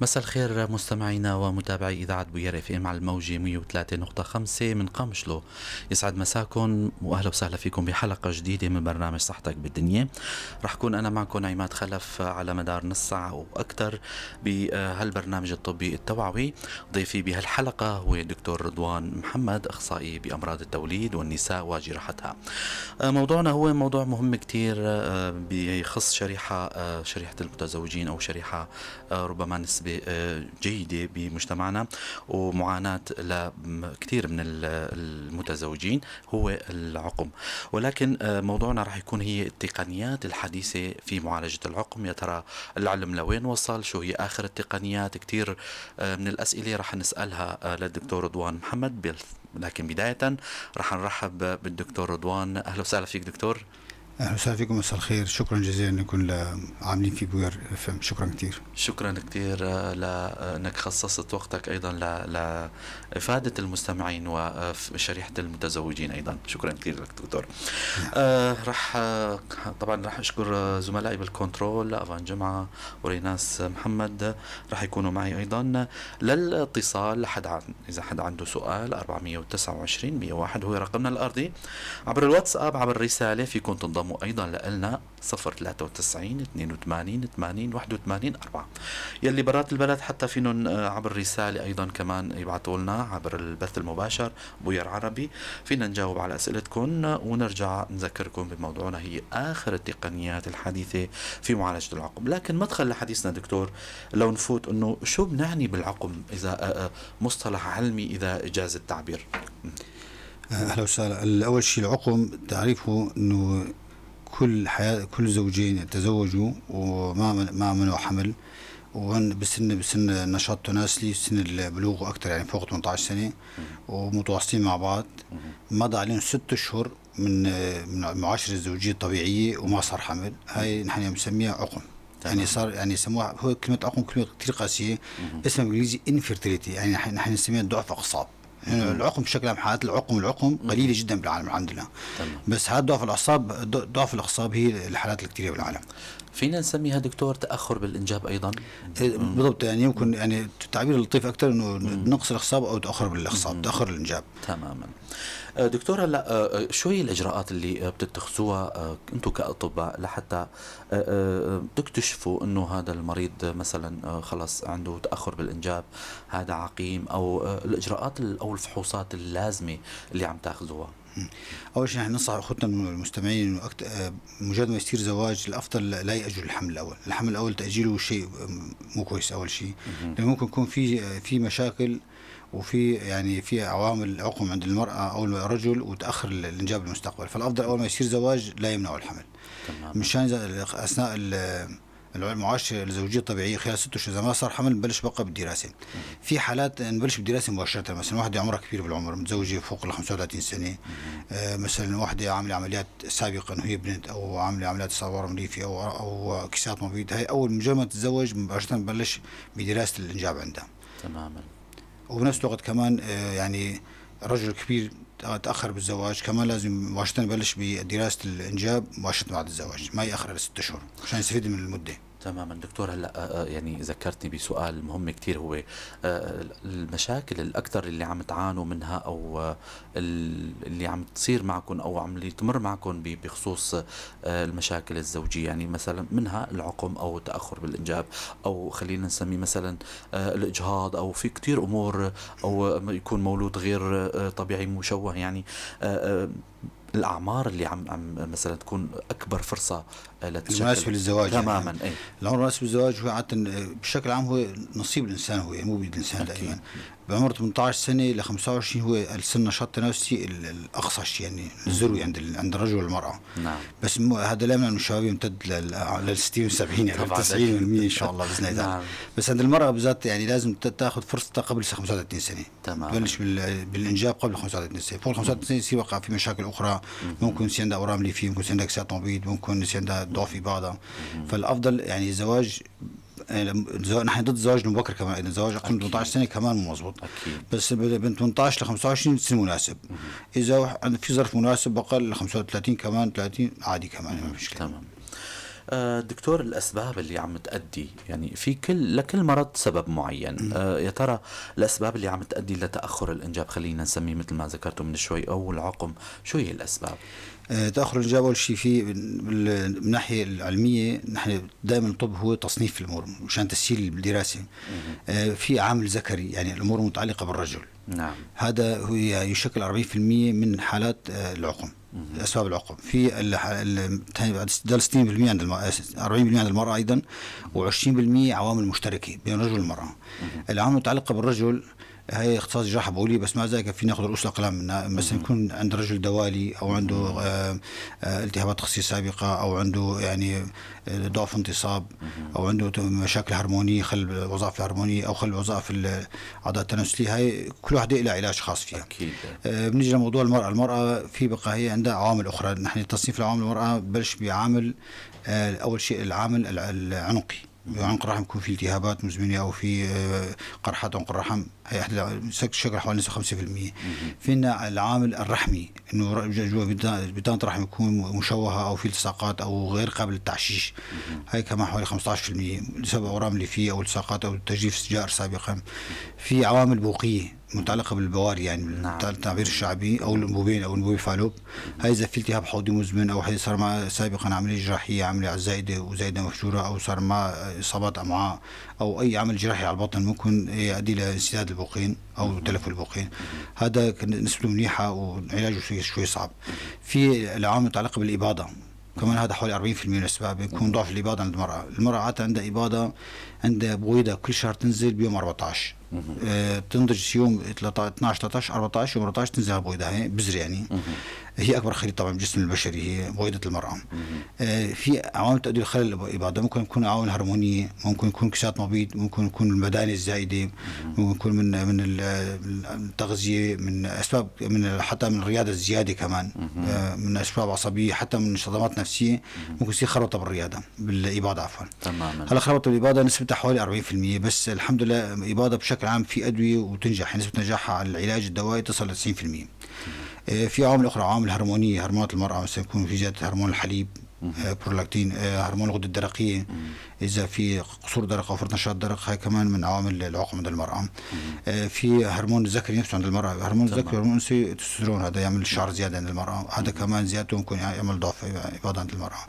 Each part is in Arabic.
مساء الخير مستمعينا ومتابعي إذاعة بوير اف ام على الموجة 103.5 من قامشلو. يسعد مساكم وأهلا وسهلا فيكم بحلقة جديدة من برنامج صحتك بالدنيا. رح كون أنا معكم عماد خلف على مدار نص ساعة أو أكثر بهالبرنامج الطبي التوعوي. ضيفي بهالحلقة هو الدكتور رضوان محمد، أخصائي بأمراض التوليد والنساء وجراحتها. موضوعنا هو موضوع مهم كتير، بيخص شريحة المتزوجين أو شريحة ربما نسبة جيدة بمجتمعنا، ومعاناة لكثير من المتزوجين هو العقم. ولكن موضوعنا راح يكون هي التقنيات الحديثة في معالجة العقم. يا ترى العلم لوين وصل؟ شو هي آخر التقنيات؟ كثير من الأسئلة راح نسألها للدكتور رضوان محمد. لكن بداية راح نرحب بالدكتور رضوان. أهلا وسهلا فيك دكتور. أهلا وسهلا فيكم، مساء الخير. شكرا جزيلا لكم عاملين في بوير FM. شكرا كثير. شكرا كثير لأنك خصصت وقتك أيضا لإفادة المستمعين وشريحة المتزوجين أيضا. شكرا كثير لك دكتور. طبعا راح أشكر زملائي بالكنترول، أفان جمعة وريناس محمد، راح يكونوا معي أيضا للاتصال. إذا حد عنده سؤال 429 101 هو رقمنا الأرضي. عبر الواتساب، عبر الرسالة فيكم تنضموا أيضا لنا 093 82 80 81 4. يلي برات البلد حتى فينن عبر الرسالة أيضا كمان يبعثوا لنا عبر البث المباشر بوير عربي. فينا نجاوب على أسئلتكم ونرجع نذكركم بموضوعنا هي آخر التقنيات الحديثة في معالجة العقم. لكن مدخل لحديثنا دكتور، لو نفوت أنه شو بنعني بالعقم، إذا مصطلح علمي إذا إجاز التعبير. أهلا وسهلا. أول شيء العقم تعريفه أنه كل زوجين يتزوجوا وما منعوا حمل، وهن بسن النشاط التناسلي، سن البلوغ أكثر، يعني فوق 18 سنة، ومتواصلين مع بعض. مضى عليهم 6 أشهر من المعاشرة الزوجية الطبيعية وما صار حمل. هاي نحن بنسميها عقم. يعني صار، يعني سموها، هو كلمة عقم كلمة كثير قاسية، اسمها بالإنجليزي infertility، يعني نحن نسميها ضعف أعصاب. يعني العقم بشكل عام، حالات العقم قليلة جدا بالعالم الحمد لله. بس هذا ضعف الأعصاب هي الحالات الكثيرة بالعالم. فينا نسميها دكتور تأخر بالإنجاب أيضا. بالضبط، يعني يمكن يعني التعبير اللطيف أكثر إنه نقص الإخصاب أو تأخر بالإخصاب، تأخر الإنجاب. تماما. دكتور، هلا شو هي الإجراءات اللي بتتخذوها أنتم كأطباء لحتى تكتشفوا إنه هذا المريض مثلا خلص عنده تأخر بالإنجاب، هذا عقيم، أو الإجراءات أو الفحوصات اللازمة اللي عم تاخذوها؟ أول شيء نحن ننصح أخوتنا المستمعين إنه مجرد ما يصير زواج الأفضل لا يأجل الحمل الأول. الحمل الأول تأجيله شيء مو كويس أول شيء، لأنه ممكن يكون في مشاكل، وفي يعني في عوامل عقم عند المرأة أو الرجل، وتأخر الإنجاب المستقبل. فالأفضل أول ما يصير زواج لا يمنعوا الحمل. مشان أثناء المعاشرة الزوجية الطبيعية خلال 6 أشهر إذا ما صار حمل نبلش بقى بالدراسة. في حالات نبلش بالدراسة مباشرة، مثلا واحدة عمرها كبير بالعمر، متزوجة فوق ال 35 سنة، مثلا واحدة عاملة عمليات سابقا وهي بنت، أو عاملة عمليات صوارم ريفي أو كسات مبيض، هاي أول مجرد ما تتزوج مباشرة نبلش بدراسة الإنجاب عندها. تماما. وبنفس الوقت كمان يعني الرجل الكبير تأخر بالزواج كمان لازم مباشرة نبلش بدراسة الإنجاب مباشرة بعد الزواج، ما يأخر ل6 أشهر عشان يستفيد من المدة. تماما دكتور. هلا يعني ذكرتني بسؤال مهم كتير، هو المشاكل الأكثر اللي عم تعانوا منها، أو اللي عم تصير معكم أو عم تمر معكم بخصوص المشاكل الزوجية. يعني مثلا منها العقم أو تأخر بالإنجاب، أو خلينا نسميه مثلا الإجهاض، أو في كتير أمور، أو يكون مولود غير طبيعي مشوه. يعني الأعمار اللي عم مثلا تكون أكبر فرصة المناسبة للزواج. تماما. يعني العمر المناسب للزواج هو عادة بشكل عام هو نصيب الإنسان، هو مو بيد الإنسان دائما. بعمر 18 سنة ل 25 هو السن نشاط التنافسي الأقصى شيء، يعني الذروي عند الرجل والمرأة. نعم. بس هذا لا يمنع من الشباب يمتد لل 60 و 70 يعني 90% إن شاء الله بإذن الله. نعم. بس عند المرأة بالذات يعني لازم تأخذ فرصتها قبل 35 سنة. تمام. تبلش بالإنجاب قبل 35 سنة. فوق 35 سنة يصير وقع في مشاكل أخرى، ممكن يصير عندها أورام ليفية، ممكن يصير عندها كسات مبيض، ممكن يصير عندها ضعف إباضة. فالأفضل يعني الزواج، نحن ضد الزواج المبكر كمان، إذا الزواج أقل من 18 سنة كمان مو مزبوط. بس بين 18 ل 25 سنة مناسب. إذا في ظرف مناسب أقل ل 35 كمان 30 عادي كمان، ما في مشكلة. تمام. دكتور، الأسباب اللي عم تأدي يعني في لكل مرض سبب معين، يا ترى الأسباب اللي عم تأدي لتأخر الإنجاب، خلينا نسميه مثل ما ذكرته من شوي، أو العقم، شو هي الأسباب؟ تأخر الإجابة أول شيء من الناحية العلمية، نحن دائما الطب هو تصنيف الأمور مشان تسهيل الدراسة. في عامل ذكري، يعني الأمور متعلقة بالرجل. نعم. هذا هو يشكل 40% من حالات العقم، أسباب العقم. في ده 60% عند 40% عند المرأة أيضا، و20% عوامل مشتركة بين الرجل والمرأة. العوامل المتعلقة بالرجل هي اختصاص جراحة بولي، بس مع ذلك فينا ناخذ رؤوس الأقلام منها. مثلا يكون عند رجل دوالي، أو عنده التهابات خصية سابقة، أو عنده يعني ضعف انتصاب، أو عنده مشاكل هرمونية، خلل الوظائف الهرمونية، أو خلل وظائف الأعضاء التناسلية. هاي كل واحدة لها علاج خاص فيها. أكيد. بنيجي لموضوع المرأة في بقى هي عندها عوامل أخرى. نحن تصنيف العوامل المرأة بلش بعامل أول شيء العامل العنقي. عنق الرحم يكون في التهابات مزمنة، أو في قرحات عنق الرحم، هي أحد شكل حوالي 5%. فينا العامل الرحمي، إنه جوا بطانة الرحم يكون مشوهة، أو في التصاقات، أو غير قابل للتعشيش، هاي كمان حوالي 15% بسبب أورام اللي فيه، أو التصاقات، أو تجديف سجائر سابقا. في عوامل بوقية متعلقة بالبواري، يعني التعبير الشعبي، أو الأنبوبين، أو الأنبوبي فالوب. هاي إذا في التهاب حوضي مزمن، أو صار مع سابقا عملية جراحية، عملية زايدة وزايدة مفجورة، أو صار مع إصابات أمعاء، أو أي عمل جراحي على البطن، ممكن يؤدي لانسداد البوقين أو تلف البوقين. هذا نسبته منيحة وعلاجه شوي صعب. في العوامل المتعلقة بالإباضة كمان، هذا حوالي 40% من الأسباب. يكون ضعف الإباضة عند المرأة عادة عندها إباضة، عندها بويضة كل شهر تنزل بيوم 14. تنضج يوم 12 13 14 يوم 14 تنزل البويضة، هي بذر يعني. هي أكبر خلية طبعا بالجسم البشري، هي بويضة المرأة. في عوامل تؤدي لخلل الإباضة، ممكن يكون عوامل هرمونية، ممكن يكون كسات مبيض، ممكن يكون المدانة الزائدة، ممكن يكون من التغذية، من أسباب، من حتى من الرياضة الزيادة كمان، من أسباب عصبية، حتى من صدمات نفسية. ممكن يصير خربطة بالإباضة عفوا. تماما. هلا خربطة بالإباضة نسبتها حوالي 40%، بس الحمد لله الإباضة بشكل عام في أدوية وتنجح، نسبة نجاحها على العلاج الدوائي تصل ل 90%. في عوامل أخرى، عوامل هرمونية، هرمونات المرأة، مثلا يكون في زيادة هرمون الحليب، برولاكتين، هرمون الغدة الدرقية، إذا في قصور درق أو فرط نشاط درق، هاي كمان من عوامل العقم عند المرأة. في هرمون الذكري نفسه عند المرأة، هرمون الذكري هرمون الأنثوي تستوستيرون، هذا يعمل شعر زيادة عند المرأة، هذا كمان زيادته ممكن يعمل ضعف إباضة عند المرأة.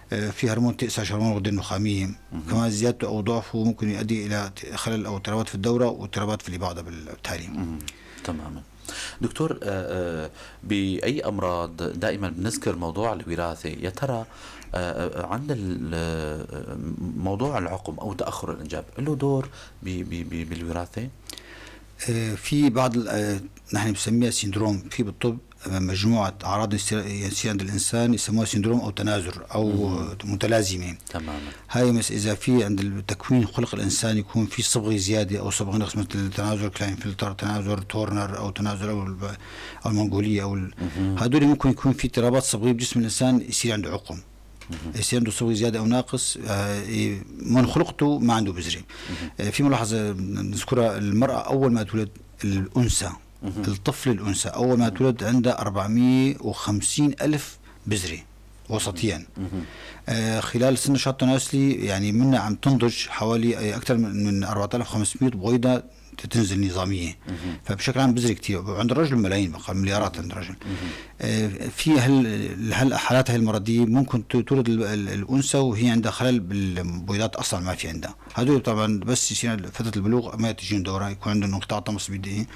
في هرمون تأسش، هرمون الغدة النخامية، كمان زيادته أو ضعفه ممكن يؤدي إلى خلل أو اضطرابات في الدورة واضطرابات في الإباضة بالتالي. تماما. دكتور، بأي أمراض دائما بنذكر موضوع الوراثة، يا ترى عند موضوع العقم أو تأخر الإنجاب له دور بالوراثة؟ في بعض نحن بنسميها سيندروم في بالطب، مجموعة أعراض يصير عند الإنسان يسموها سيندروم أو تناظر أو متلازمة. تماما. هاي إذا في عند التكوين خلق الإنسان يكون في صبغة زيادة أو صبغة نقص، مثل تناظر كلاينفلتر، تناظر تورنر، أو تناظر أو المنغولية، أو هذول ممكن يكون في اضطرابات صبغية بجسم الإنسان يصير عنده عقم، يصير عنده صبغة زيادة أو ناقص، من خلقته ما عنده بذرة. في ملاحظة نذكرها، المرأة أول ما تولد الأنثى، الطفل الأنثى أول ما تولد عندها 450 ألف بذرة وسطيا. خلال سن النشاط التناسلي يعني منها عم تنضج حوالي أكثر من 4500 بويضة تنزل نظامية. فبشكل عام بذرة كتير. عند الرجل ملايين، بقى مليارات عند الرجل. في هالحالات هاي المرضية ممكن تولد الأنثى وهي عندها خلل بالبويضات أصلا ما في عندها. هذول طبعا بس يصير فترة البلوغ ما تجين دورة، يكون عندهم انقطاع طمس بدئي،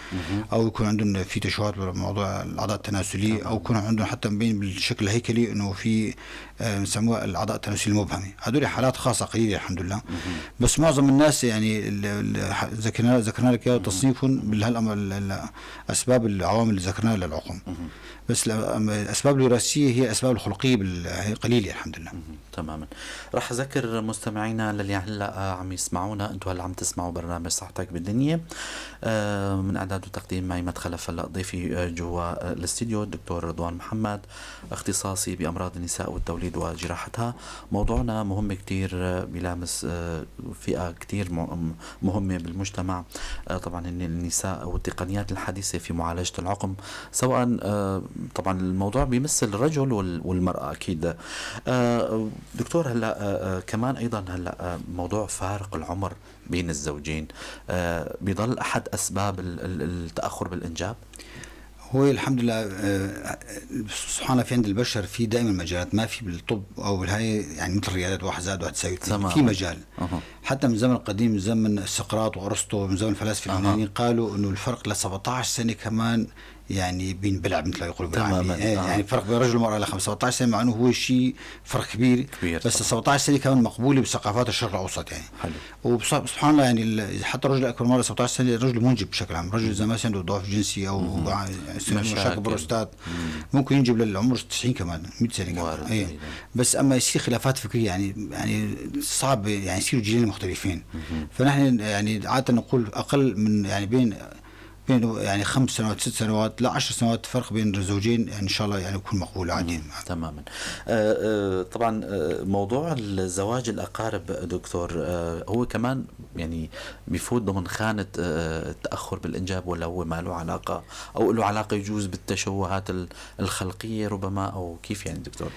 أو يكون عندهم في تشوهات بموضوع الأعضاء التناسلية، أو يكون عندهم حتى مبين بالشكل الهيكلي إنه في نسموها الأعضاء التناسلية المبهمة. هذول حالات خاصة قليلة الحمد لله. بس معظم الناس يعني ذكرنا لك تصنيفهم بالأسباب العوامل اللي ذكرناها للعقم. بس الأسباب الوراثية هي الأسباب الخلقية هي قليلة الحمد لله. تماما. راح أذكر مستمعينا اللي هلا عم يسمعونا، أنتوا هلا عم تسمعوا برنامج صحتك بالدنيا، من إعداد وتقديم معي مدخل هلا ضيفي جوا الاستديو الدكتور رضوان محمد، اختصاصي بأمراض النساء والتوليد وجراحتها. موضوعنا مهم كتير، بيلامس فئة كتير مهمة بالمجتمع، طبعا النساء والتقنيات الحديثة في معالجة العقم، سواء طبعا الموضوع بيمثل الرجل والمرأة أكيد. دكتور هلا كمان ايضا هلا موضوع فارق العمر بين الزوجين بيضل احد اسباب التاخر بالانجاب؟ هو الحمد لله سبحان الله في عند البشر في دائما مجالات ما في بالطب او بالهاي، يعني مثل الرياضات 1+1=2 في مجال. حتى من زمن القديم، من زمن سقراط وارسطو، من زمن الفلاسفه اليونانيين قالوا انه الفرق ل 17 سنه كمان يعني بينبلع مثل ما يقولوا بالعامية. يعني فرق بين الرجل والمرأة ل 17 سنة، مع انه هو شيء فرق كبير بس 17 سنة كمان مقبولة بثقافات الشرق الاوسط يعني. حلو. وسبحان الله يعني حتى الرجل اكبر مرة 17 سنة الرجل منجب بشكل عام. الرجل اذا ما عنده ضعف جنسي او مشاكل بروستات ممكن ينجب للعمر 90 كمان 100 سنة كمان. بس اما يصير خلافات فكرية يعني صعب يعني يصيروا جيلين مختلفين. فنحن يعني عادة نقول اقل من يعني بين يعني 5 سنوات 6 سنوات لا 10 سنوات فرق بين الزوجين، يعني ان شاء الله يعني يكون مقبول عادي. تماما. طبعا موضوع الزواج الاقارب دكتور هو كمان يعني بيفوت ضمن خانة التاخر بالانجاب، ولا هو ما له علاقة او له علاقة يجوز بالتشوهات الخلقية ربما، او كيف يعني دكتور؟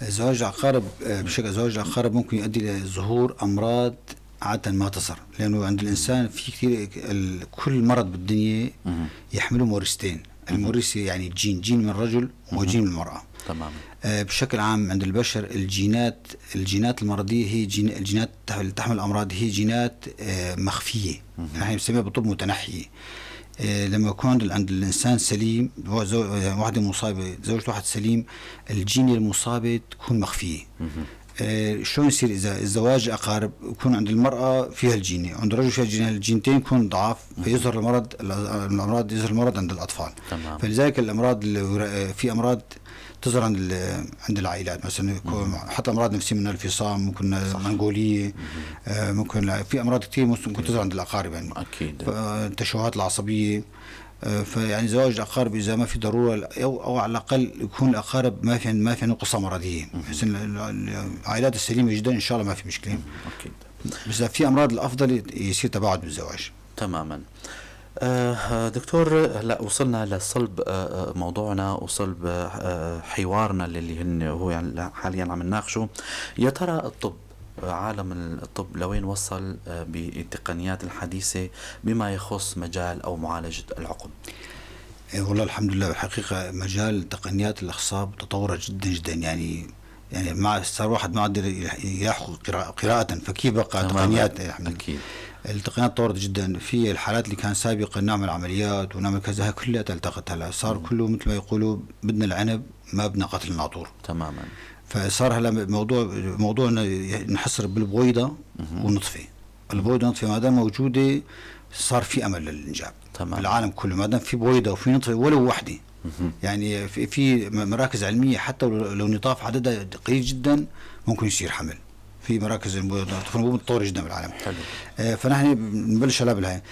زواج الأقارب بشكل زواج الأقارب ممكن يؤدي لظهور أمراض عادة ما تصر، لأنه عند الإنسان في كثير كل مرض بالدنيا يحمله مورثتين. المورث يعني جين من الرجل وجين من المرأة. تمام. بشكل عام عند البشر الجينات المرضية هي الجينات اللي تحمل الأمراض هي جينات مخفية، نحن بنسميها بالطب متنحية. لما يكون عند الإنسان سليم، واحدة مصابة زوجة واحد سليم، الجين المصابة تكون مخفية. شلون يصير إذا الزواج أقارب يكون عند المرأة فيها الجين، عند الرجل فيها الجين، الجينتين يكون ضعاف فيظهر الأمراض يظهر المرض عند الأطفال. تمام. فلذلك الأمراض في أمراض تظهر عند العائلات، مثلا حتى أمراض نفسية من الفصام، ممكن منغولية، ممكن في أمراض كثير ممكن تظهر عند الأقارب يعني. أكيد. التشوهات العصبية. فيعني زواج الأقارب إذا ما في ضرورة أو على الأقل يكون الأقارب ما في عنده قصة مرضية، بس العائلات السليمة جدا إن شاء الله ما في مشكلة. أكيد. بس إذا في أمراض الأفضل يصير تباعد بالزواج. تماما. دكتور هلا وصلنا لصلب موضوعنا وصلب حوارنا اللي هو يعني حاليا عم نناقشه. يا ترى الطب، عالم الطب لوين وصل بالتقنيات الحديثة بما يخص مجال أو معالجة العقم؟ والله الحمد لله بالحقيقة مجال تقنيات الأخصاب تطورت جدا جدا، يعني مع صار واحد ما قدر يحقق قراءة، فكيف بقى تقنيات. أكيد. التقنيات تطورت جدا. في الحالات اللي كان سابقا نعمل عمليات ونعمل كذا كلها التقت، هلا صار كله مثل ما يقولوا بدنا العنب ما بدنا قتل الناطور. تماما. فصار هلا موضوع نحصر بالبويضة ونطفي. البويضة ونطفي ما دام موجودة صار في أمل للإنجاب. تمام. بالعالم كله ما دام في بويضة وفي نطفي ولو وحدة. يعني في مراكز علمية حتى لو نطاف عددها قليل جدا ممكن يصير حمل في مراكز الطفل متطور جدا بالعالم. حلو. فنحن نبلش هلا بالهاي.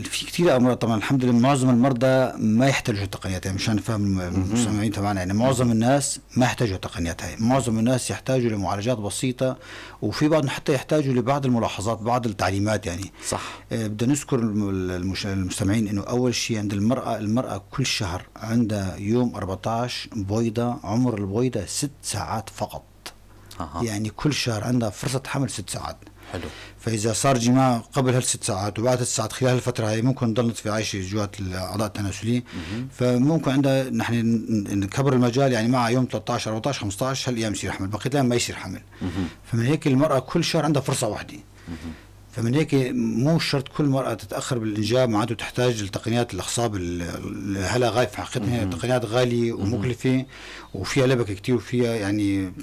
في كثير امراض طبعا الحمد لله معظم المرضى ما يحتاجوا التقنيات، يعني مشان نفهم المستمعين تبعنا، يعني معظم الناس ما يحتاجوا التقنيات هاي، معظم الناس يحتاجوا لمعالجات بسيطه، وفي بعضهم حتى يحتاجوا لبعض الملاحظات بعض التعليمات يعني. صح. بدنا نذكر المستمعين انه اول شيء عند المراه كل شهر عندها يوم 14 بويضه، عمر البويضه 6 ساعات فقط. يعني كل شهر عندها فرصة حمل 6 ساعات. حلو. فإذا صار جماع قبل هال6 ساعات وبعد 6 ساعات خلال الفترة هاي ممكن ضلت في عايشة جوات الأعضاء التناسلية. فممكن عندها نحن نكبر المجال، يعني مع يوم 13 14 15 هالأيام يصير حمل، بقيت الأيام ما يصير حمل. فمن هيك المرأة كل شهر عندها فرصة واحدة. فمن هيك مو شرط كل مرأة تتأخر بالإنجاب معناته تحتاج لتقنيات الأخصاب هلا غاية في حقيقتها. تقنيات غالية ومكلفة وفيها لبكة كتير وفيها يعني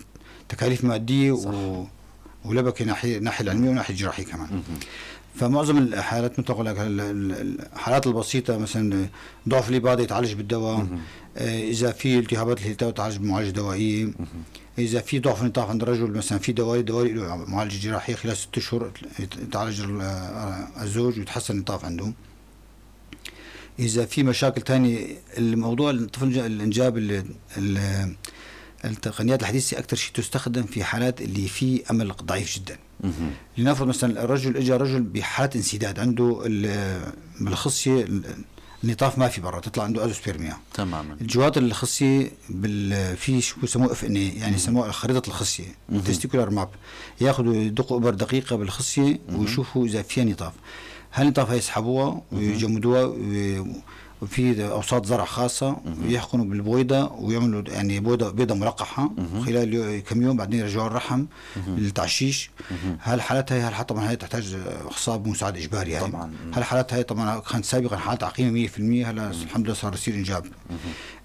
تكاليف مادية ولبكة ناحية العلمية وناحية الجراحية كمان. فمعظم الحالات مثل أقول لك الحالات البسيطة مثلا ضعف الإباضة يتعالج بالدواء. إذا في التهابات الهتاف يتعالج بمعالجة دوائية. إذا في ضعف النطاف عند الرجل مثلا في دواء له معالجة جراحية خلال 6 أشهر يتعالج الزوج ويتحسن النطاف عنده. إذا في مشاكل تانية الموضوع الطفل الإنجاب التقنيات الحديثة أكثر شيء تستخدم في حالات اللي فيه أمل ضعيف جدا. لنفرض مثلا الرجل إجا رجل بحالة انسداد عنده بالخصية النطاف ما في برا، تطلع عنده ازوسبيرميا. تماما. الجوات الخصيه في شو يسموه اف ان اي، يعني يسموه خريطه الخصيه، تستيكولار ماب. ياخذوا يدقوا ابر دقيقه بالخصيه ويشوفوا اذا فيها نطاف. هالنطاف يسحبوها ويجمدوها، وفي اوساط زرع خاصه يحقنوا بالبويضه ويعملوا يعني بيضه ملقحه خلال كم يوم، بعدين يرجعوا الرحم للتعشيش. هالحالات هي طبعا هي تحتاج اخصاب مساعد اجباري يعني. طبعا هالحالات هي طبعا كانت سابقا حالات عقيمه 100%، هلا الحمد لله صار يصير انجاب.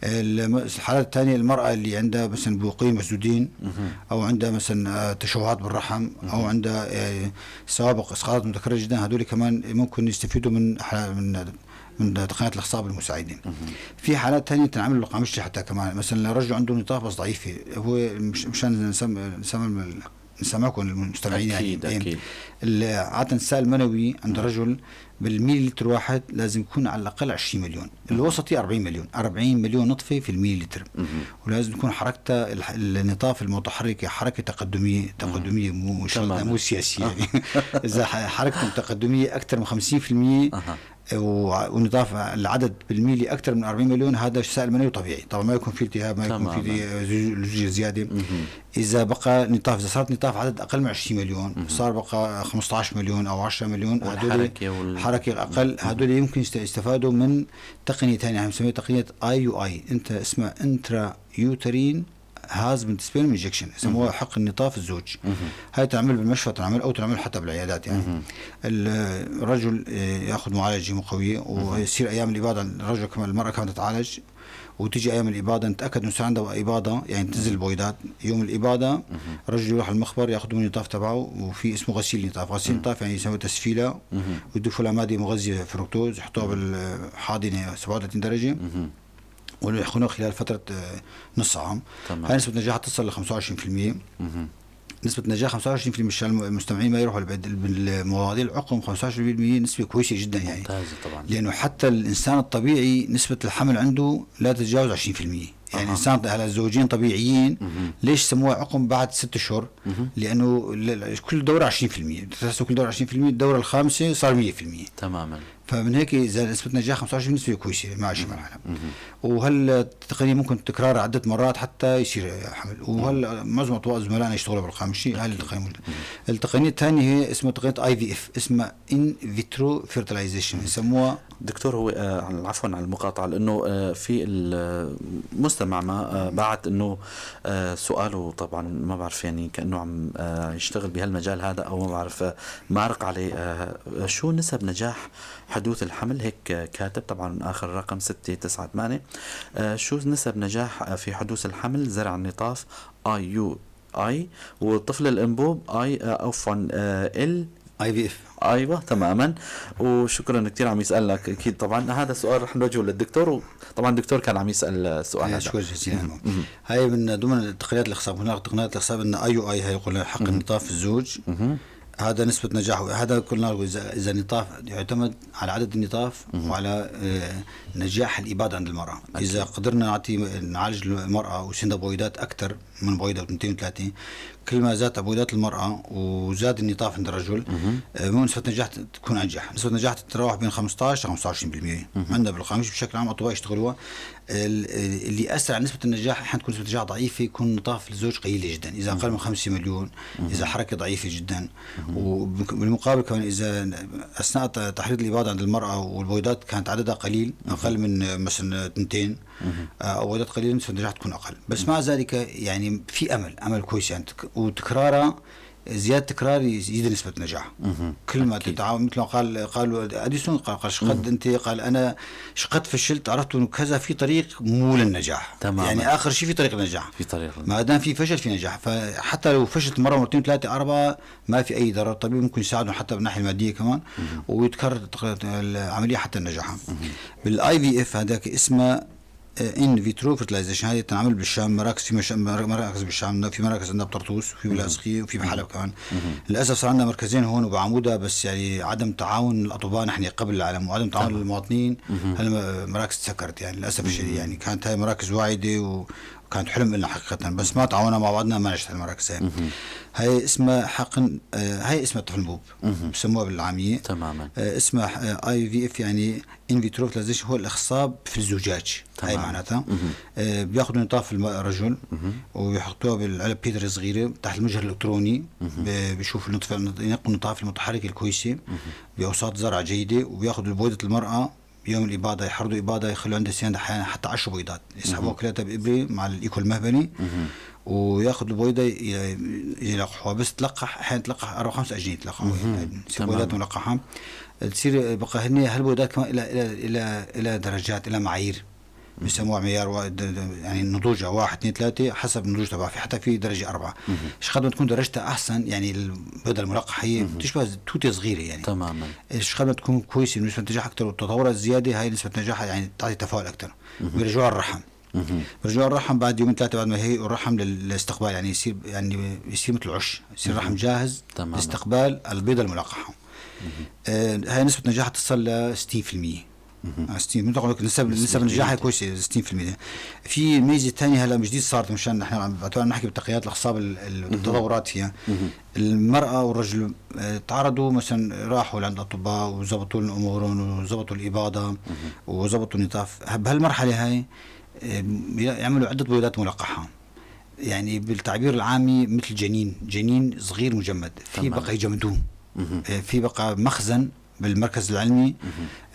الحالات الثانيه المراه اللي عندها مثلا بوقين مسدودين، او عندها مثلا تشوهات بالرحم، او عندها سوابق اسقاطات متكرره جدا، هذول كمان ممكن يستفيدوا من تقنيات الاخصاب المساعدين. في حالات ثانيه تنعمل القامشة حتى كمان، مثلا الرجل عنده نطاف بس ضعيفه، هو مشان نسمعكم المستمعين أكيد يعني أكيد. عادة السائل المنوي عند الرجل بالميلي لتر واحد لازم يكون على الاقل 20 مليون، الوسطي 40 مليون، 40 مليون نطفه في الميلي لتر. ولازم تكون حركته النطاف المتحركه حركه تقدميه مو سياسيه يعني. اذا حركته متقدميه اكثر من 50% ونضاف العدد بالميلي اكثر من 40 مليون، هذا سائل منوي طبيعي. طبعا ما يكون في التهاب، ما يكون في لزوجيه زياده. اذا بقى نطاف، اذا صارت نطاف عدد اقل من 20 مليون، صار بقى 15 مليون او 10 مليون، هذول حركه اقل، هذول يمكن يستفادوا من تقنيه ثانيه بنسميها تقنيه IUI، انت اسمها انترا يوترين هازبند سبيرم انجكشن، يسموها حق النطاف الزوج. هاي تعمل بالمشفى او تعمل حتى بالعيادات يعني. الرجل ياخذ معالجه مقويه ويصير ايام الاباضه، الرجل كمان المراه كمان تتعالج، وتيجي ايام الاباضه نتاكد انه صار عندها اباضه يعني تنزل البويضات. يوم الاباضه الرجل يروح المخبر ياخذ من النطاف تبعه، وفي اسمه غسيل نطاف. غسيل نطاف يعني يسوي تسفيله ويضيفوا لها ماده مغذيه فركتوز، يحطوها بالحاضنه 37 درجه ويحقنوها خلال فترة نص عام. هاي نسبة نجاح تصل ل 25%. نسبة نجاح 25% مشان المستمعين ما يروحوا بالمواضيع العقم. 25% نسبة كويسة جدا يعني. طبعا. لأنه حتى الإنسان الطبيعي نسبة الحمل عنده لا تتجاوز 20%. يعني الإنسان هلا الزوجين طبيعيين ليش سموها عقم بعد 6 أشهر؟ لأنه كل دورة 20%، تحسوا كل دورة 20%، الدورة الخامسة صار 100%. تماما. فمن هيك اذا نسبه نجاح 25% نسبه كويسه مع الشمال العالم. وهالتقنيه ممكن تكرارها عده مرات حتى يصير حمل. معظم اطباء زملائنا يشتغلوا بالقامشي. هاي التقنيه الثانيه هي اسمها تقنيه IVF، اسمها ان فيترو فيرتلايزيشن يسموها. دكتور هو عفوا على المقاطعه، لانه في المستمع ما بعت انه سؤاله طبعا ما بعرف يعني كانه عم يشتغل بهالمجال هذا او ما بعرف مارق عليه. شو نسب نجاح حدوث الحمل؟ هيك كاتب طبعا اخر رقم 698. شو نسب نجاح في حدوث الحمل زرع النطاف IUI والطفل الانبوب IVF؟ ايوه تماما. وشكرا كثير عم يسالك. اكيد طبعا هذا السؤال رح نوجهه للدكتور، وطبعا الدكتور كان عم يسال السؤال هذا. شكرا جزيلا. هاي من ضمن تقنيات الاخصاب. هناك تقنيات الاخصاب ان IUI هي يقول حق النطاف الزوج. هذا نسبة نجاحه. هذا قلنا إذا النطاف يعتمد على عدد النطاف وعلى نجاح الإباضة عند المرأة. إذا قدرنا نعالج المرأة وسندها بويضات أكثر من بويضة 230، كل ما زادت بويضات المرأة وزاد النطاف عند الرجل نسبة نجاح تكون أنجح. نسبة نجاح تتراوح بين 15 ل 25%. عندنا بالقاموس بشكل عام أطباء يشتغلوها. اللي أثر على نسبة النجاح أحيانا تكون نسبة نجاح ضعيفة، يكون نطاف الزوج قليلة جدا إذا أقل من 5 مليون، إذا حركة ضعيفة جدا. وبالمقابل كمان إذا أثناء تحريض الإباضة عند المرأة والبويضات كانت عددها قليل أقل من مثلا 2 أو بويضات قليلة، نسبة النجاح تكون أقل. بس مع ذلك يعني في أمل كويس يعني. وتكرارها زيادة تكرار يزيد نسبة النجاح. كل ما تتعاون مثل ما قالوا أديسون، قال شقد أنت، قال أنا شقد فشلت، عرفت إنه كذا في طريق مو للنجاح. تماما. يعني آخر شيء في طريق النجاح، في طريق ما دام في فشل في نجاح. فحتى لو فشلت مرة مرتين 3 4 ما في أي ضرر. الطبيب ممكن يساعدهم حتى بالناحية المادية كمان ويتكرر العملية حتى النجاح. بالIVF هذاك اسمه ان فيترو فيرتلايزيشن. هذه تنعمل بالشام، مراكز في مراكز بالشام، في مراكز عندنا بطرطوس وفي بلاذقيه وفي بحلب كمان. للاسف صار عندنا مركزين هون وبعموده، بس يعني عدم تعاون الاطباء نحن قبل العالم وعدم تعاون المواطنين هالمراكز تسكرت يعني للاسف الشديد. يعني كانت هاي مراكز واعده كانت حلم لنا حقيقة، بس ما تعاوننا مع بعضنا ما نجحت المراكز هاي اسمها حقن، هاي اسمها طفل انبوب بسموها بالعامية. تماما. اسمها IVF يعني ان فيترو فيرتيلايزيشن، هو الاخصاب في الزجاج. هاي معناتها بياخذوا نطاف الرجل ويحطوها بالعلب بيتر صغيره تحت المجهر الالكتروني، بيشوفوا النطفه، ينقوا النطاف المتحركه الكويسه باوساط زرع جيده، وبياخذوا بويضه المراه يوم الاباضه، يحرضوا اباضه، يخلوا عندها سنان احيانا حتى 10 بيضات، يسحبوها كلها بابره مع الايكو المهبلي، وياخذوا البويضه يلقحوها، بس تلقح احيانا تلقح 4 5 اجنيه تلقحوا بويضات ملقحه. تصير بقى هالبويضات كمان الى درجات، الى معايير بيسموها معيار يعني نضوجها 1 2 3 حسب النضوج تبعها، في حتى في درجه 4. ايش قد ما تكون درجتها احسن، يعني البيضه الملقحه هي بتشبه توته صغيره يعني تماما. ايش قد ما تكون كويسه نسبه نجاح اكثر، والتطورات الزياده هاي نسبه نجاحها يعني تعطي تفاؤل اكثر. بيرجعوا الرحم، برجعوا الرحم بعد يومين 3 بعد ما هي الرحم للاستقبال، يعني يصير مثل عش، يصير الرحم جاهز لاستقبال البيضه الملقحه. هاي نسبه نجاحها تصل ل 60%. 60 نسب نجاحها كويسه 60%. في ميزه ثانيه هلا جديد صارت، مشان نحن نحكي بتقنيات الاخصاب التطورات فيها. المراه والرجل تعرضوا مثلا، راحوا لعند اطباء وزبطوا لهم امورهم وزبطوا الاباضه وزبطوا النطاف، بهالمرحله هاي يعملوا عده بيضات ملقحه، يعني بالتعبير العامي مثل جنين صغير مجمد، في بقى يجمدوه، في بقى مخزن بالمركز العلمي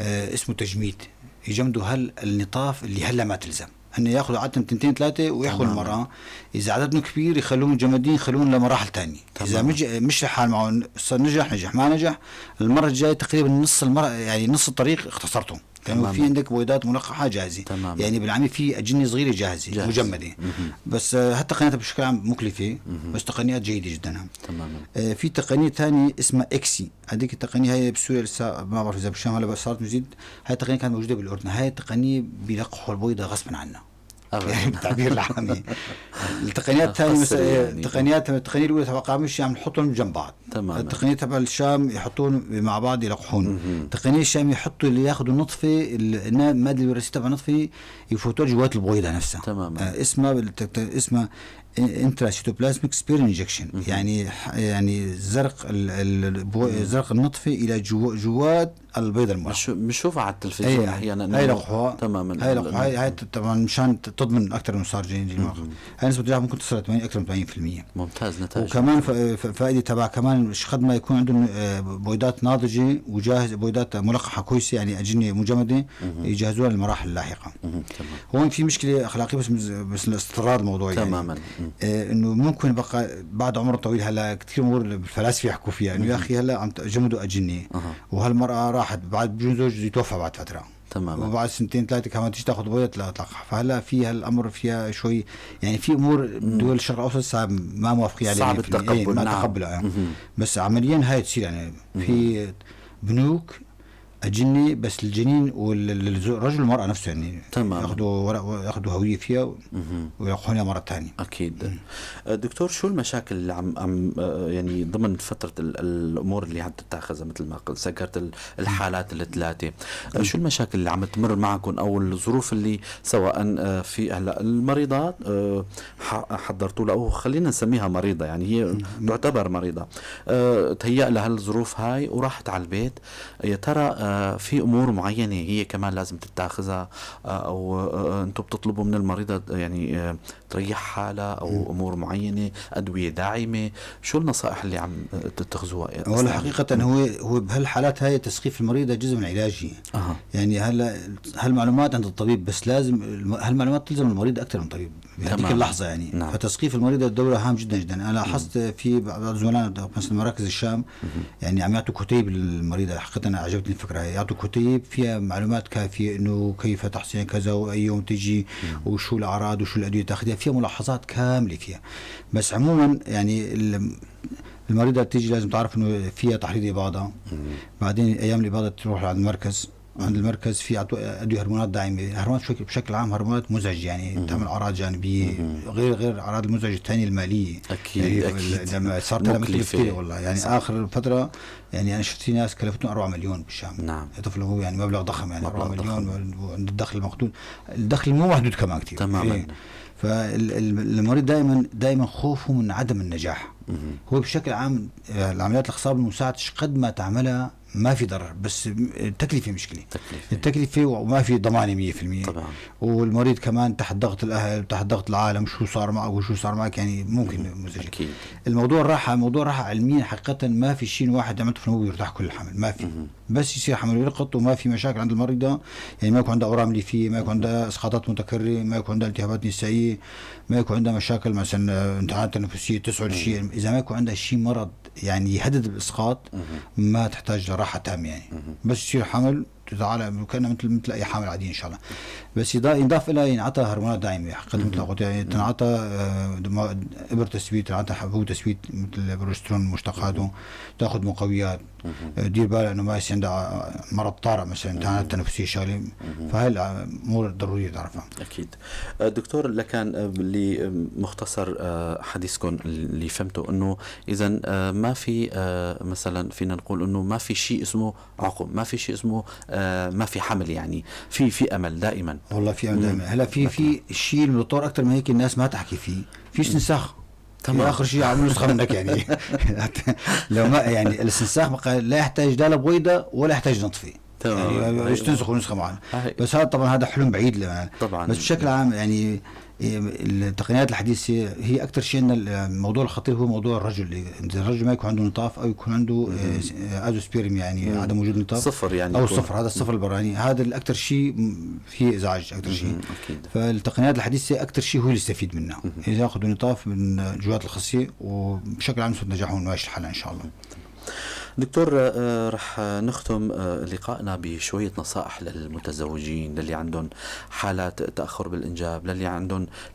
اسمه تجميد، يجمدوا النطاف اللي هلا ما تلزم، هن ياخذوا عادة 2 3 وياخذوا المرأة، إذا عددهم كبير يخلون مجمدين، يخلون لمراحل تانية. إذا مش الحال معه صار نجح ما نجح، المرة الجاية تقريبا نص المرة، يعني نص الطريق اختصرته، كانوا في عندك بويضات ملقحة جاهزة. يعني بالعمل في أجنة صغيرة جاهزة مجمدة. بس هالتقنيات بشكل عام مكلفة، بس تقنيات جيدة جدا. في تقنية ثانية اسمها إكسي، هذيك التقنية هي بسوريا لسه ما بعرف إذا بالشام هلا، بس صارت مزيد. هاي التقنية كانت موجودة بالأردن، هاي التقنية بيلقحوا البويضة غصبا عنا يعني بالتعبير العامي. التقنيات الثانية مثلا التقنية الأولى تبع قاموس الشام نحطهم جنب بعض. التقنية تبع الشام يحطون مع بعض يلقحون. التقنية الشام يحطوا اللي ياخذوا النطفة المادة الوراثية تبع النطفة يفوتوا جوات البويضة نفسها. اسمها intracytoplasmic sperm injection، يعني زرق زرق النطفة إلى جوات البيضة الملقحة. بنشوفها على التلفزيون احيانا. هاي لقحوها تماما. هاي طبعا مشان تضمن اكثر من صار جنين المخ. هاي نسبة نجاح ممكن تصل اكثر من 80%. ممتاز نتائج. وكمان فائدة تبع كمان قد ما يكون عندهم بويضات ناضجة وجاهز، بويضات ملقحة كويسة، يعني أجنة مجمدة يجهزوها للمراحل اللاحقة. هون في مشكلة أخلاقية بس الاستطراد الموضوعي تماما. إنه ممكن بقى بعد عمر طويل، هلا كثير أمور الفلاسفة يحكوا فيها، إنه يا أخي هلا عم جمدوا أجنة وهالمرأة راحت بعد بجوز يتوفى بعد فترة، تماما، وبعد 2 3 كمان تيجي تاخذ بويضة تلقح. فهلا في هالامر فيها شوي، يعني في امور دول الشرق الاوسط صعب ما موافقين عليها، صعب التقبل. ما تقبلها. بس عمليا هاي تصير، يعني في بنوك أجنة بس الجنين والرجل والمرأة نفسه، يعني ياخذوا هوية فيها ويلقحونها مرة ثانية. أكيد. دكتور، شو المشاكل اللي عم يعني ضمن فترة الأمور اللي عم تتاخذها، مثل ما قلت ذكرت الحالات الثلاثة، شو المشاكل اللي عم تمر معكم أو الظروف اللي سواء في هلا المريضات حضرتوا له، أو خلينا نسميها مريضة، يعني هي تعتبر مريضة، تهيأ لها الظروف هاي وراحت على البيت، يا ترى في أمور معينة هي كمان لازم تتاخذها، أو أنتم بتطلبوا من المريضة يعني تريح حالها، أو أمور معينة، أدوية داعمة؟ شو النصائح اللي عم تتخذوها؟ ولا حقيقة هو بهالحالات هاي تسقيف المريضة جزء من علاجه. يعني هلا هالمعلومات عند الطبيب، بس لازم هالمعلومات تلزم المريض أكثر من طبيب بهذيك اللحظة يعني. نعم. فتسقيف المريضة الدورة هام جدا جدا. أنا لاحظت في بعض زملائنا مثل مراكز الشام، يعني عم يعطوا كتيب للمريضة. حقيقة أنا عجبتني الفكرة هي، يعطوا كتيب فيها معلومات كافية إنه كيف تحصين كذا وأي يوم تجي وشو الأعراض وشو الأدوية تاخذها، فيها ملاحظات كاملة فيها. بس عموما يعني المريضة تيجي لازم تعرف إنه فيها تحريض إباضة. بعدين أيام الإباضة تروح عند المركز، عند المركز في أدوية هرمونات داعمة. هرمونات بشكل عام هرمونات مزعجة، يعني تعمل أعراض جانبية غير الأعراض المزعجة الثانية المالية. أكيد. يعني أكيد. لما صارت مكلفة والله، يعني صح. آخر فترة يعني أنا شفت في ناس كلفتهم 4 مليون بالشام. نعم. يطفلوا هو يعني مبلغ ضخم، يعني 4 مليون. وعند الدخل المقدود، الدخل مو محدود كمان كتير. تماما. فالمريض دائما خوفه من عدم النجاح. هو بشكل عام العمليات الخصاب المساعدة قد ما تعملها ما في ضرر، بس التكلفة مشكلة. التكلفة وما في ضمانة 100%. طبعا. والمريض كمان تحت ضغط الأهل، تحت ضغط العالم، شو صار معك وشو صار معك، يعني ممكن مزعج. الموضوع راحة علميا حقيقة. ما في شيء واحد عملته في النمو يرتاح كل الحمل، ما في. بس يصير حمل ويرقط وما في مشاكل عند المريضة، يعني ما يكون عندها أورام ليفية، ما يكون عندها إسقاطات متكررة، ما يكون عندها التهابات نسائية، ما يكون عندها مشاكل مثلا امتحانات تنفسية تسعد الشيء. إذا ما يكون عندها شيء مرض يعني يهدد بالإسقاط ما تحتاج راحة تامة يعني. بس يصير حمل تعالى كأنه مثل أي حامل عادي إن شاء الله. بس يضاف إلى ينعطى هرمونات دائمة حقيقة مثل قلت، يعني تنعطى إبر تثبيت، تنعطى حبوب تثبيت مثل البروسترون مشتقاته، تأخذ مقويات. دير بالك إنه ما يصير عندها مرض طارئ مثلا امتحانات تنفسية شغلة. فهاي الأمور ضرورية تعرفها. أكيد. دكتور، لكان اللي مختصر حديثكم اللي فهمته إنه إذا ما في مثلا فينا نقول إنه ما في شيء اسمه عقم، ما في شيء اسمه ما في حمل، يعني في امل دائما. والله في امل دائما. هلا في شيء المطور اكثر ما هيك الناس ما تحكي فيه، في استنساخ. تمام. اخر شيء عملوا نسخه منك يعني. لو ما يعني الاستنساخ لا يحتاج لا بويضه ولا يحتاج نطفه. يعني يستنسخوا نسخه معينه. بس هذا طبعا هذا حلم بعيد طبعا. بس بشكل عام يعني التقنيات الحديثة هي أكثر شيء أن الموضوع الخطير هو موضوع الرجل. إذا الرجل ما يكون عنده نطاف أو يكون عنده أزوسبيرم يعني عدم وجود نطاف، صفر يعني، أو صفر، هذا الصفر البراني، هذا الأكثر شيء فيه إزعاج أكثر شيء. فالتقنيات الحديثة أكثر شيء هو اللي يستفيد منها إذا يأخذوا نطاف من الجوات الخصية، وبشكل عام نجاحون ماشي الحال إن شاء الله. دكتور، رح نختم لقائنا بشوية نصائح للمتزوجين، للي عندهم حالات تأخر بالإنجاب،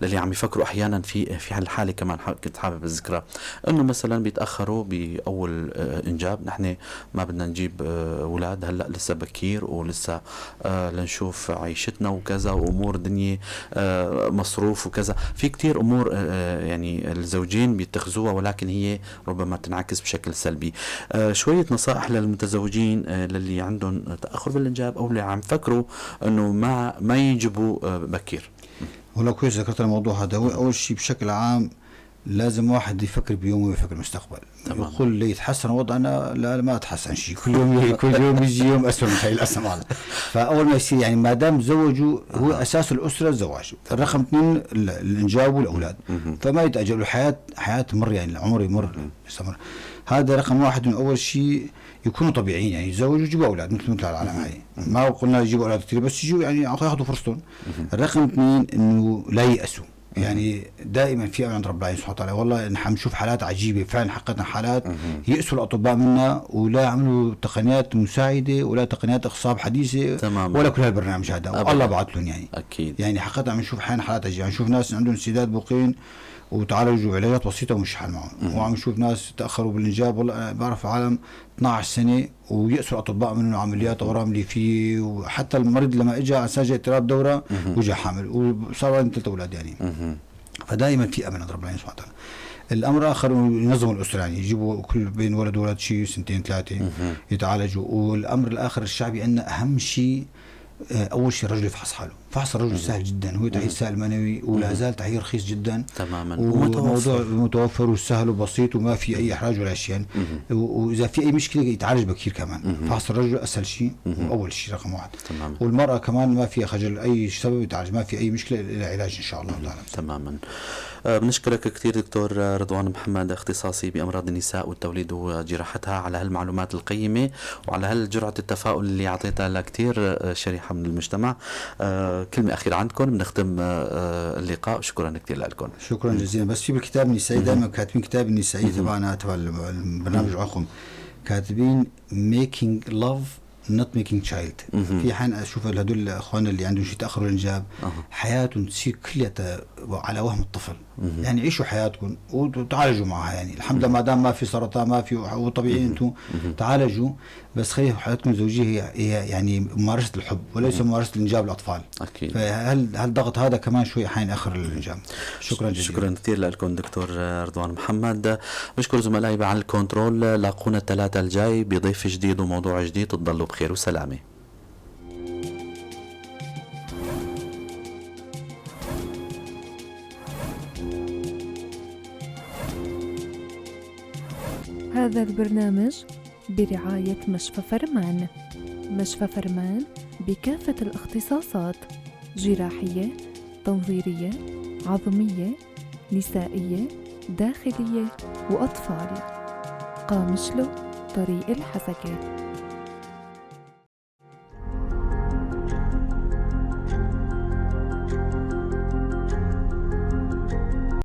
للي عم يفكروا أحيانا في هالحالة. كمان كنت حابب الذكرى أنه مثلا بيتأخروا بأول إنجاب، نحن ما بدنا نجيب أولاد هلأ، لسه بكير ولسه لنشوف عيشتنا وكذا وأمور دنيا مصروف وكذا. في كتير أمور يعني الزوجين بيتخذوها ولكن هي ربما تنعكس بشكل سلبي. شوية نصائح للمتزوجين للي عندهم تأخر بالإنجاب أو اللي عم فكروا أنه ما ينجبوا بكير. والله كويس ذكرت الموضوع هذا. أول شيء بشكل عام لازم واحد يفكر بيومه ويفكر المستقبل. يقول لي يتحسن وضعنا، لا ما تحسن شيء، كل يوم يجي يوم أسوأ من هاي الأسم هذا. فأول ما يصير يعني ما دام تزوجوا هو أساس الأسرة الزواج، الرقم 2 الإنجاب والأولاد. فما يتأجلوا حياة مر، يعني العمر يمر يستمر. هذا رقم 1. من أول شيء يكونوا طبيعيين، يعني يتزوجوا يجيبوا أولاد مثل العالم هاي. ما قلنا يجيبوا أولاد كثير، بس يجوا يعني ياخذوا فرصتهم. الرقم 2 إنه لا ييأسوا، يعني دائما في امل عند رب العالمين سبحانه وتعالى. والله نحن نشوف حالات عجيبه فعلا، حققنا حالات يأسوا الاطباء منا ولا عملوا تقنيات مساعده ولا تقنيات اخصاب حديثه تمام. ولا كل هالبرنامج هذا والله بعث لهم يعني. اكيد يعني حقيقه عم نشوف حالات عجيبه. عم نشوف ناس عندهم انسداد بوقين وتعالجوا علاجات بسيطه ومش حال معهم. وعم نشوف ناس تاخروا بالانجاب، والله انا بعرف عالم 12 سنه ويأسوا الاطباء منه عمليات اورام ليفيه، وحتى المريض لما اجى على ساجة اضطراب دوره وجا حامل وصار عنده 3 اولاد يعني. فدائما في امل عند رب العالمين سبحانه وتعالى. الامر الاخر ينظموا الاسره، يعني يجيبوا كل بين ولد وولد شيء 2 3 يتعالجوا. والامر الاخر الشعبي ان اهم شيء اول شيء الرجل يفحص حاله. فحص الرجل سهل جدا، هو تعيير سائل منوي ولا زال تعيير رخيص جدا تماما، وموضوع متوفر وسهل وبسيط وما في اي احراج ولا شيء. واذا في اي مشكله يتعالج بكير كمان. فحص الرجل اسهل شيء واول شيء رقم 1. تماما. والمراه كمان ما فيها خجل، اي سبب يتعالج، ما في اي مشكله الا علاج ان شاء الله تعالى. تماما. بنشكرك كثير دكتور رضوان محمد، اختصاصي بامراض النساء والتوليد وجراحتها، على هالمعلومات القيمه وعلى هالجرعه التفاؤل اللي اعطيتها لكثير شريحه من المجتمع. كلمه اخيره عندكم بنختم اللقاء. شكرا كثير لكم. شكرا جزيلا. بس في بالكتاب النسائي دائما كاتبين كتاب النسائي تبعنا تبع البرنامج عقم، كاتبين making love not making child. في حين اشوف هدول اخواننا اللي عندهم شيء تاخر الانجاب حياتهم تصير كلها على وهم الطفل. يعني عيشوا حياتكم وتعالجوا معها، يعني الحمد لله ما دام ما في سرطان ما في وطبيعي انتم تعالجوا، بس خلي حياتكم الزوجيه هي يعني ممارسه الحب وليس ممارسه الانجاب الاطفال. اكيد. فهل الضغط هذا كمان شوي حين اخر الانجاب. شكرا جزيلا. شكرا كثير لكم دكتور رضوان محمد. بشكر زملائي على الكنترول. لاقونا الثلاثاء الجاي بضيف جديد وموضوع جديد. تضلوا بخير وسلامه. هذا البرنامج برعاية مشفى فرمان. مشفى فرمان بكافة الاختصاصات: جراحية، تنظيرية، عظمية، نسائية، داخلية وأطفال. قامشلو، طريق الحسكة.